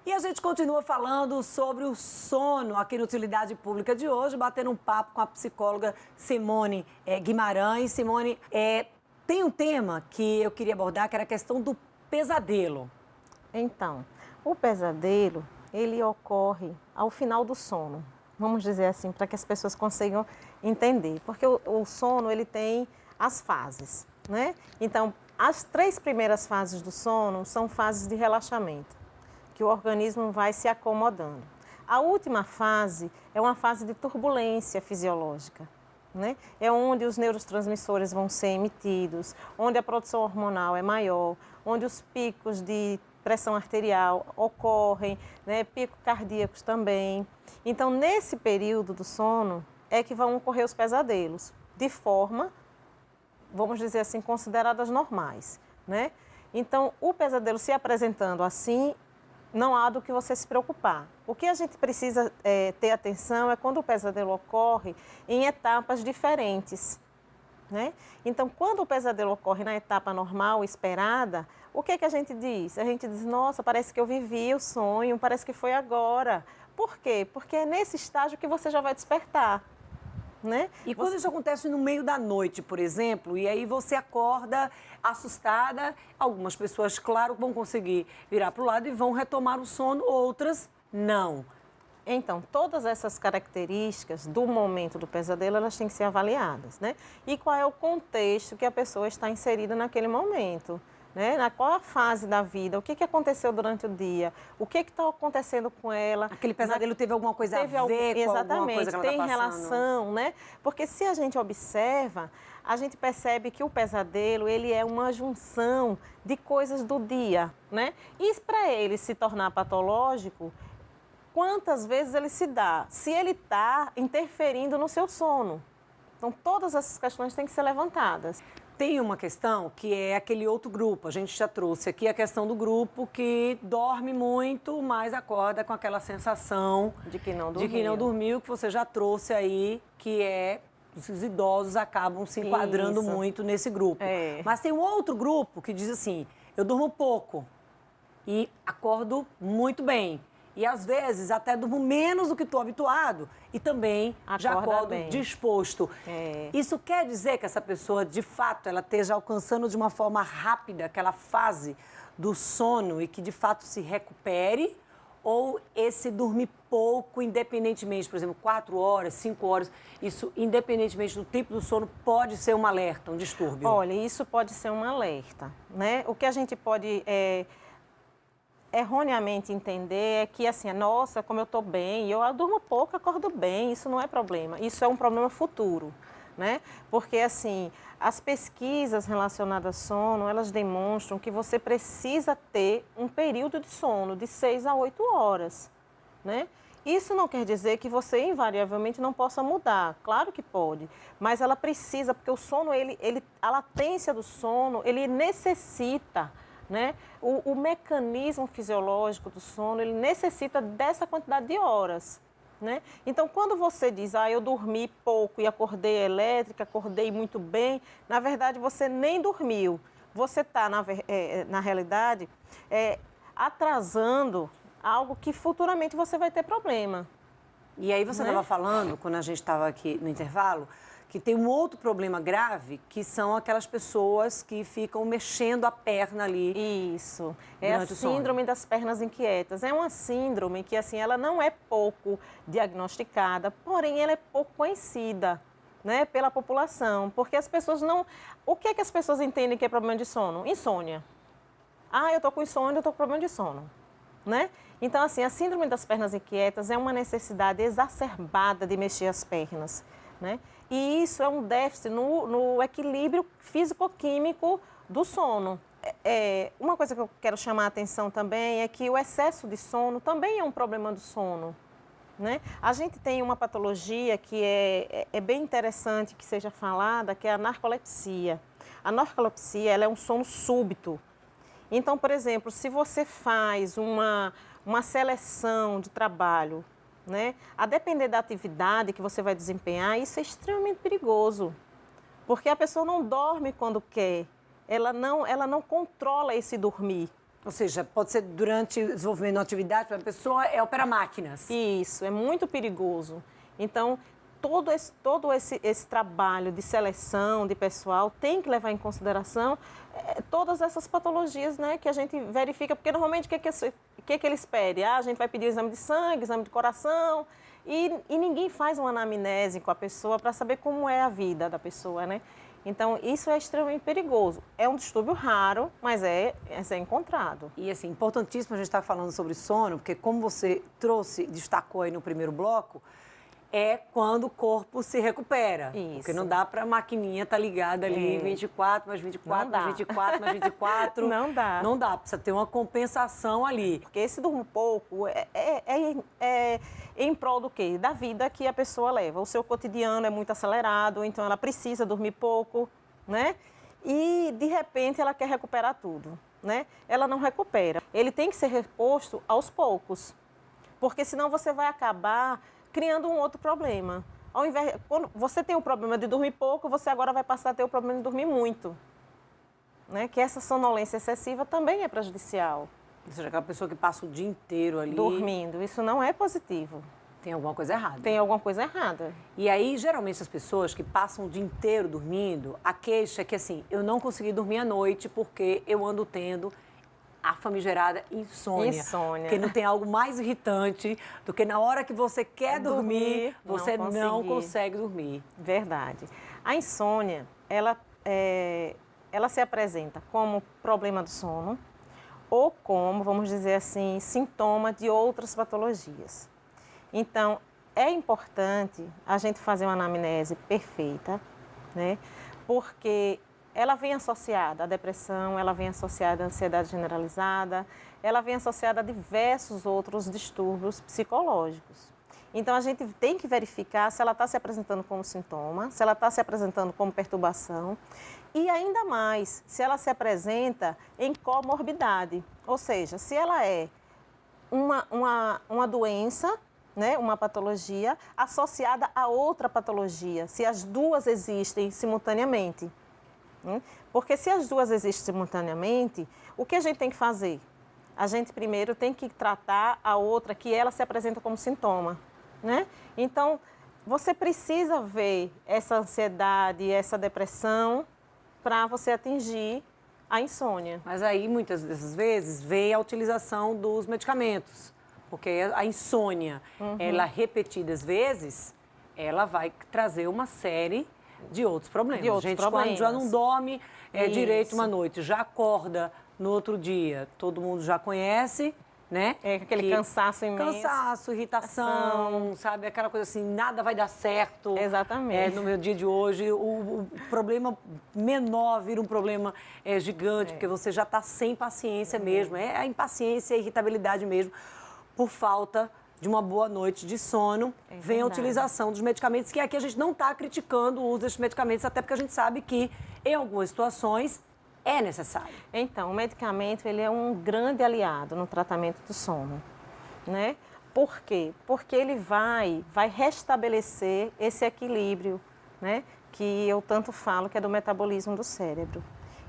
E a gente continua falando sobre o sono aqui no Utilidade Pública de hoje, batendo um papo com a psicóloga Simone Guimarães. Simone, tem um tema que eu queria abordar, que era a questão do pesadelo. Então, o pesadelo, ele ocorre ao final do sono. Vamos dizer assim, para que as pessoas consigam entender. Porque o sono, ele tem as fases, né? Então, as 3 primeiras fases do sono são fases de relaxamento, que o organismo vai se acomodando. A última fase é uma fase de turbulência fisiológica, né? É onde os neurotransmissores vão ser emitidos, onde a produção hormonal é maior, onde os picos de pressão arterial ocorrem, né? Picos cardíacos também. Então, nesse período do sono é que vão ocorrer os pesadelos, de forma, vamos dizer assim, consideradas normais, né? Então, o pesadelo se apresentando assim, não há do que você se preocupar. O que a gente precisa ter atenção é quando o pesadelo ocorre em etapas diferentes, né? Então, quando o pesadelo ocorre na etapa normal, esperada, o que a gente diz? A gente diz, nossa, parece que eu vivi o sonho, parece que foi agora. Por quê? Porque é nesse estágio que você já vai despertar, né? E quando isso acontece no meio da noite, por exemplo, e aí você acorda assustada, algumas pessoas, claro, vão conseguir virar para o lado e vão retomar o sono, outras não. Então, todas essas características do momento do pesadelo, elas têm que ser avaliadas, né? E qual é o contexto que a pessoa está inserida naquele momento, né? Qual a fase da vida, o que aconteceu durante o dia, o que está acontecendo com ela. Aquele pesadelo teve alguma coisa a ver com alguma coisa que ela está passando? Tem relação, né? Porque se a gente observa, a gente percebe que o pesadelo, ele é uma junção de coisas do dia, né? E para ele se tornar patológico, quantas vezes ele se dá, se ele está interferindo no seu sono. Então, todas essas questões têm que ser levantadas. Tem uma questão que é aquele outro grupo, a gente já trouxe aqui a questão do grupo que dorme muito, mas acorda com aquela sensação de que não dormiu, que você já trouxe aí, que é os idosos acabam se enquadrando muito nesse grupo. Mas tem um outro grupo que diz assim, eu durmo pouco e acordo muito bem. E às vezes até durmo menos do que estou habituado e também já acordo disposto. Isso quer dizer que essa pessoa, de fato, ela esteja alcançando de uma forma rápida aquela fase do sono e que de fato se recupere? Ou esse dormir pouco, independentemente, por exemplo, 4 horas, 5 horas, isso independentemente do tempo do sono pode ser um alerta, um distúrbio? Olha, isso pode ser um alerta, né? O que a gente pode erroneamente entender é que, assim, nossa, como eu estou bem, eu durmo pouco, acordo bem, isso não é problema. Isso é um problema futuro, né? Porque, assim, as pesquisas relacionadas ao sono, elas demonstram que você precisa ter um período de sono de 6 a 8 horas, né? Isso não quer dizer que você invariavelmente não possa mudar, claro que pode, mas ela precisa, porque o sono, a latência do sono, ele necessita, né? O mecanismo fisiológico do sono, ele necessita dessa quantidade de horas, né? Então, quando você diz, eu dormi pouco e acordei elétrica, acordei muito bem, na verdade, você nem dormiu. Você está, na realidade, atrasando algo que futuramente você vai ter problema. E aí você estava falando, quando a gente estava aqui no intervalo, que tem um outro problema grave, que são aquelas pessoas que ficam mexendo a perna ali. Isso. É a síndrome das pernas inquietas. É uma síndrome que, assim, ela não é pouco diagnosticada, porém ela é pouco conhecida, né, pela população. Porque as pessoas não... O que é que as pessoas entendem que é problema de sono? Insônia. Eu estou com insônia, eu estou com problema de sono, né? Então, assim, a síndrome das pernas inquietas é uma necessidade exacerbada de mexer as pernas, né? E isso é um déficit no equilíbrio físico-químico do sono. Uma coisa que eu quero chamar a atenção também é que o excesso de sono também é um problema do sono, né? A gente tem uma patologia que é bem interessante que seja falada, que é a narcolepsia. A narcolepsia, ela é um sono súbito. Então, por exemplo, se você faz uma seleção de trabalho, né, a depender da atividade que você vai desempenhar, isso é extremamente perigoso, porque a pessoa não dorme quando quer, ela não controla esse dormir, Ou seja, pode ser durante o desenvolvimento de uma atividade, a pessoa opera máquinas. Isso, é muito perigoso. Então, todo esse trabalho de seleção de pessoal tem que levar em consideração todas essas patologias, né, que a gente verifica, porque normalmente o que eles pedem? A gente vai pedir o exame de sangue, exame de coração, e ninguém faz uma anamnese com a pessoa para saber como é a vida da pessoa, né? Então, isso é extremamente perigoso. É um distúrbio raro, mas é encontrado. E, assim, importantíssimo a gente estar falando sobre sono, porque como você destacou aí no primeiro bloco, é quando o corpo se recupera. Isso. Porque não dá para a maquininha estar ligada ali 24 mais 24 mais 24 mais 24. Não dá. Não dá, precisa ter uma compensação ali. Porque esse dormir pouco é em prol do quê? Da vida que a pessoa leva. O seu cotidiano é muito acelerado, então ela precisa dormir pouco, né? E, de repente, ela quer recuperar tudo, né? Ela não recupera. Ele tem que ser reposto aos poucos, porque senão você vai acabar criando um outro problema. Quando você tem o problema de dormir pouco, você agora vai passar a ter o problema de dormir muito, né? Que essa sonolência excessiva também é prejudicial. Ou seja, aquela pessoa que passa o dia inteiro ali... dormindo, isso não é positivo. Tem alguma coisa errada. Tem alguma coisa errada. E aí, geralmente, as pessoas que passam o dia inteiro dormindo, a queixa é que, assim, eu não consegui dormir à noite porque eu ando tendo a famigerada insônia. Porque não tem algo mais irritante do que na hora que você quer dormir, você não consegue dormir. Verdade. A insônia, ela se apresenta como problema do sono ou como, vamos dizer assim, sintoma de outras patologias. Então, é importante a gente fazer uma anamnese perfeita, né? Porque ela vem associada à depressão, ela vem associada à ansiedade generalizada, ela vem associada a diversos outros distúrbios psicológicos. Então, a gente tem que verificar se ela está se apresentando como sintoma, se ela está se apresentando como perturbação e, ainda mais, se ela se apresenta em comorbidade, ou seja, se ela é uma doença, né, uma patologia associada a outra patologia, se as duas existem simultaneamente. Porque se as duas existem simultaneamente, o que a gente tem que fazer? A gente primeiro tem que tratar a outra que ela se apresenta como sintoma, né? Então, você precisa ver essa ansiedade, essa depressão para você atingir a insônia. Mas aí, muitas dessas vezes, vem a utilização dos medicamentos. Porque a insônia, ela repetidas vezes, ela vai trazer uma série de outros problemas. Quando já não dorme direito uma noite, já acorda no outro dia, todo mundo já conhece, né? É aquele cansaço imenso. Cansaço, irritação, sabe? Aquela coisa assim, nada vai dar certo. Exatamente. No meu dia de hoje, o problema menor vira um problema gigante, porque você já está sem paciência mesmo. É a impaciência, a irritabilidade mesmo, por falta de uma boa noite de sono, vem a utilização dos medicamentos, que aqui a gente não está criticando o uso desses medicamentos, até porque a gente sabe que, em algumas situações, é necessário. Então, o medicamento ele é um grande aliado no tratamento do sono, né? Por quê? Porque ele vai restabelecer esse equilíbrio, né? Que eu tanto falo que é do metabolismo do cérebro.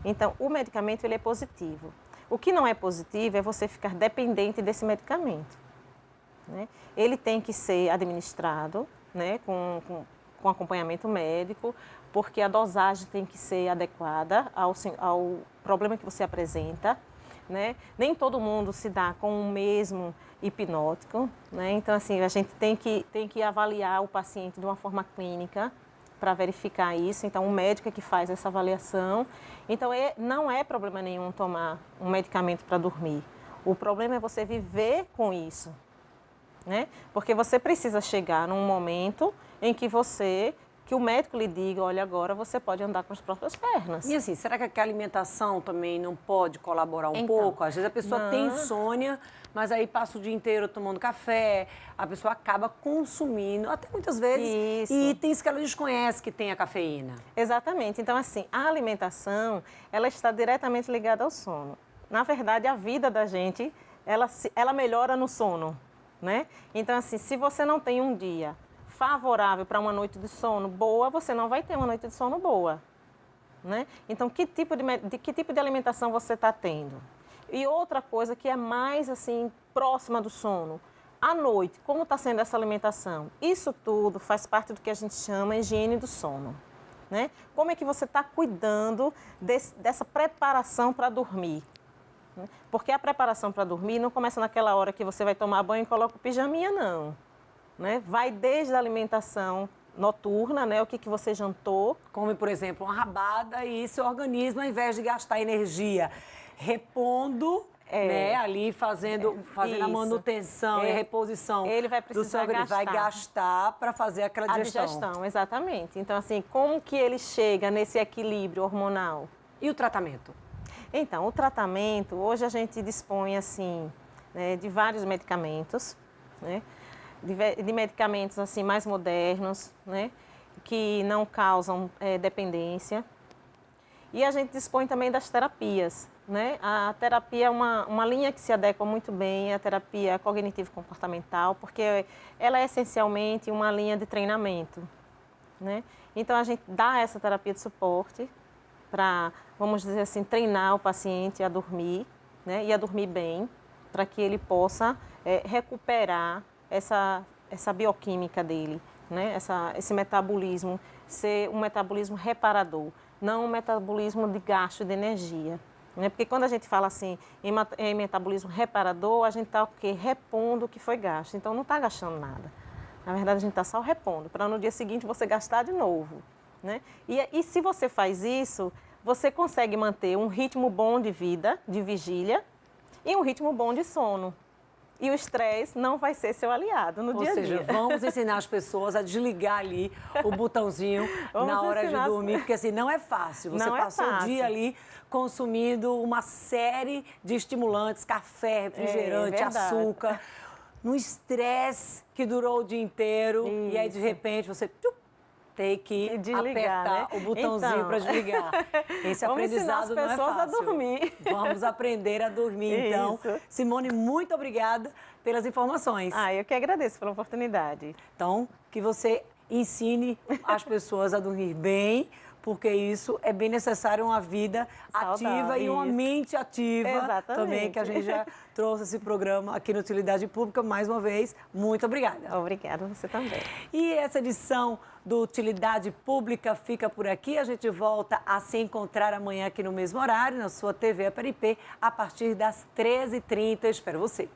Então, o medicamento ele é positivo. O que não é positivo é você ficar dependente desse medicamento, né? Ele tem que ser administrado, né, com acompanhamento médico, porque a dosagem tem que ser adequada ao problema que você apresenta, né? Nem todo mundo se dá com o mesmo hipnótico, né? Então, assim, a gente tem que avaliar o paciente de uma forma clínica para verificar isso. Então, o médico é que faz essa avaliação. Então, não é problema nenhum tomar um medicamento para dormir. O problema é você viver com isso, né? Porque você precisa chegar num momento em que o médico lhe diga, olha, agora você pode andar com as próprias pernas. E assim, será que a alimentação também não pode colaborar um pouco? Às vezes a pessoa tem insônia, mas aí passa o dia inteiro tomando café, a pessoa acaba consumindo, até muitas vezes, itens que ela desconhece que tem a cafeína. Exatamente. Então, assim, a alimentação, ela está diretamente ligada ao sono. Na verdade, a vida da gente, ela melhora no sono, né? Então, assim, se você não tem um dia favorável para uma noite de sono boa, você não vai ter uma noite de sono boa, né? Então, que tipo de alimentação você está tendo? E outra coisa que é mais assim próxima do sono, à noite, como está sendo essa alimentação? Isso tudo faz parte do que a gente chama higiene do sono. Né? Como é que você está cuidando dessa preparação para dormir? Porque a preparação para dormir não começa naquela hora que você vai tomar banho e coloca o pijaminha, não. Né? Vai desde a alimentação noturna, né? O que você jantou. Come, por exemplo, uma rabada e seu organismo, ao invés de gastar energia repondo, né, ali fazendo a manutenção e reposição ele vai precisar do seu vai gastar para fazer aquela digestão. A digestão, exatamente. Então, assim, como que ele chega nesse equilíbrio hormonal? E o tratamento? Então, o tratamento, hoje a gente dispõe, assim, né, de vários medicamentos, né? De medicamentos, assim, mais modernos, né? Que não causam dependência. E a gente dispõe também das terapias, né? A terapia é uma linha que se adequa muito bem à terapia cognitivo-comportamental, porque ela é essencialmente uma linha de treinamento, né? Então, a gente dá essa terapia de suporte para, vamos dizer assim, treinar o paciente a dormir, né? E a dormir bem, para que ele possa recuperar essa bioquímica dele, né? Esse metabolismo, ser um metabolismo reparador, não um metabolismo de gasto de energia. Né? Porque quando a gente fala assim em metabolismo reparador, a gente está o quê? Repondo o que foi gasto. Então não está gastando nada. Na verdade, a gente está só repondo, para no dia seguinte você gastar de novo. Né? E se você faz isso, você consegue manter um ritmo bom de vida, de vigília, e um ritmo bom de sono. E o estresse não vai ser seu aliado no dia a dia. Ou seja, vamos ensinar as pessoas a desligar ali o botãozinho na hora de dormir, porque assim, não é fácil. Você passou o dia ali consumindo uma série de estimulantes, café, refrigerante, açúcar, no estresse que durou o dia inteiro. Isso. E aí, de repente, você tem que desligar, apertar, né? O botãozinho para desligar. Esse aprendizado não é fácil. Vamos ensinar as pessoas a dormir. Vamos aprender a dormir, então. Simone, muito obrigada pelas informações. Eu que agradeço pela oportunidade. Então, que você ensine as pessoas a dormir bem, porque isso é bem necessário, uma vida ativa e uma mente ativa também, que a gente já trouxe esse programa aqui no Utilidade Pública. Mais uma vez, muito obrigada. Obrigada, você também. E essa edição do Utilidade Pública fica por aqui. A gente volta a se encontrar amanhã aqui no mesmo horário, na sua TV Aparipê, a partir das 13h30. Espero você.